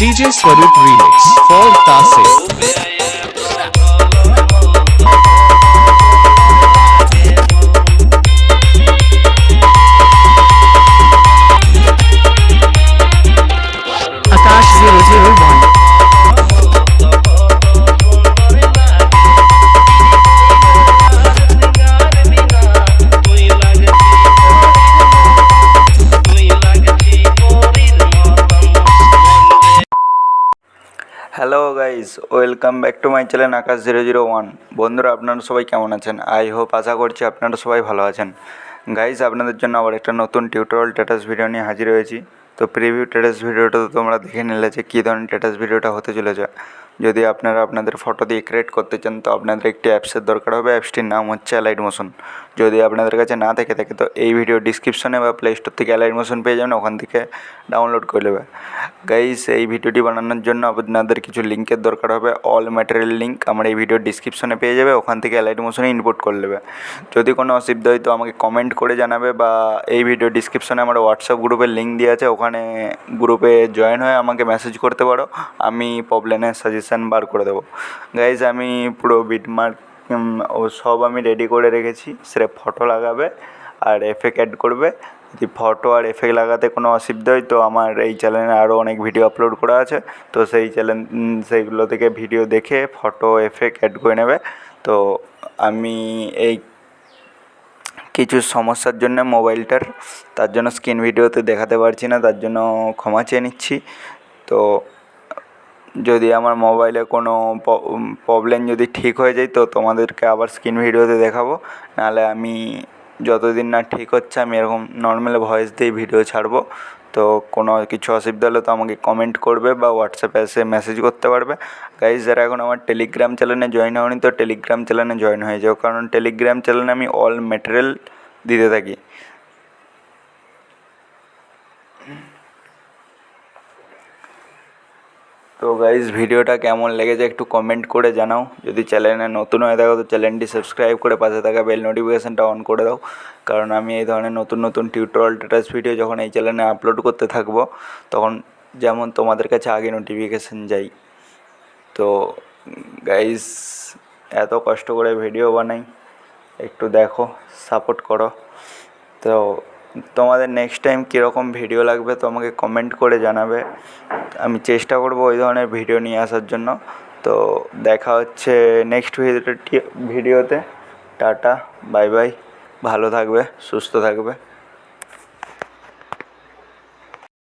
DJ Swaroop Remix for Tasik. Akash 001. Hello guys, welcome back to my channel Akash 001। বন্ধুরা, আপনারা সবাই কেমন আছেন? আই হোপ, আশা করছি আপনারা সবাই ভালো আছেন। গাইস, আপনাদের জন্য আবার একটা নতুন টিউটোরিয়াল স্ট্যাটাস ভিডিও নিয়ে হাজির হয়েছি। তো প্রিভিউ স্ট্যাটাস ভিডিওটা তো তোমরা দেখে নিলে যে কী ধরনের স্ট্যাটাস ভিডিওটা হতে চলেছে। যদি আপনারা আপনাদের ফটো দিয়ে ক্রিয়েট করতে চান তো আপনাদের একটি অ্যাপসের দরকার হবে। অ্যাপসটির নাম হচ্ছে অ্যালাইট মোশন। যদি আপনাদের কাছে না থেকে থাকে তো এই ভিডিও ডিসক্রিপশনে বা প্লে স্টোর থেকে অ্যালাইট মোশন পেয়ে যাবেন, ওখান থেকে ডাউনলোড করে নেবে। গাইস, এই ভিডিওটি বানানোর জন্য আপনাদের কিছু লিঙ্কের দরকার হবে। অল ম্যাটেরিয়াল লিঙ্ক আমার এই ভিডিওর ডিসক্রিপশনে পেয়ে যাবে, ওখান থেকে অ্যালাইট মোশনে ইনপুট করে নেবে। যদি কোনো অসুবিধা হয় তো আমাকে কমেন্ট করে জানাবে, বা এই ভিডিও ডিসক্রিপশনে আমার হোয়াটসঅ্যাপ গ্রুপের লিঙ্ক দেওয়া আছে, ওখানে গ্রুপে জয়েন হয়ে আমাকে মেসেজ করতে পারো। আমি প্রবলেমের সাজেশান বার করে দেবো। গাইজ, আমি পুরো বিটমার্ক ও সব আমি রেডি করে রেখেছি। সেটা ফটো লাগাবে আর এফেক্ট অ্যাড করবে। যদি ফটো আর এফেক্ট লাগাতে কোনো অসুবিধা হয় তো আমার এই চ্যানেলে আরও অনেক ভিডিও আপলোড করা আছে। তো সেইগুলো থেকে ভিডিও দেখে ফটো এফেক্ট অ্যাড করে নেবে। তো আমি এই কিছু সমস্যার জন্য মোবাইলটার, তার জন্য স্ক্রিন ভিডিওতে দেখাতে পারছি না, তার জন্য ক্ষমা চেয়ে নিচ্ছি। তো যদি আমার মোবাইলে কোনো প্রবলেম যদি ঠিক হয়ে যায় তো তোমাদেরকে আবার স্ক্রিন ভিডিওতে দেখাবো। নাহলে আমি যতদিন না ঠিক হচ্ছে আমি এরকম নর্মাল ভয়েস দিয়ে ভিডিও ছাড়বো। তো কোনো কিছু অসুবিধা হলে তো আমাকে কমেন্ট করবে বা হোয়াটসঅ্যাপে এসে মেসেজ করতে পারবে। গাইজ, যারা এখন আমার টেলিগ্রাম চ্যানেলে জয়েন হয়নি তো টেলিগ্রাম চ্যানেলে জয়েন হয়ে যাও, কারণ টেলিগ্রাম চ্যানেলে আমি অল ম্যাটেরিয়াল দিতে থাকি। তো গাইজ, ভিডিওটা কেমন লেগেছে একটু কমেন্ট করে জানাও। যদি চ্যানেলে নতুন হয়ে থাকো তো চ্যানেলটি সাবস্ক্রাইব করে পাশে থাকা বেল নোটিফিকেশানটা অন করে দাও, কারণ আমি এই ধরনের নতুন নতুন টিউটোরিয়াল স্ট্যাটাস ভিডিও যখন এই চ্যানেলে আপলোড করতে থাকবো তখন যেমন তোমাদের কাছে আগে নোটিফিকেশান যাই। তো গাইজ, এত কষ্ট করে ভিডিও বানাই, একটু দেখো, সাপোর্ট করো। তো তোমাদের নেক্সট টাইম কীরকম ভিডিও লাগবে তো আমাকে কমেন্ট করে জানাবে। আমি চেষ্টা করব ওই ধরনের ভিডিও নিয়ে আসার জন্য। তো দেখা হচ্ছে নেক্সট ভিডিওতে। টাটা, বাই বাই, ভালো থাকবে, সুস্থ থাকবে।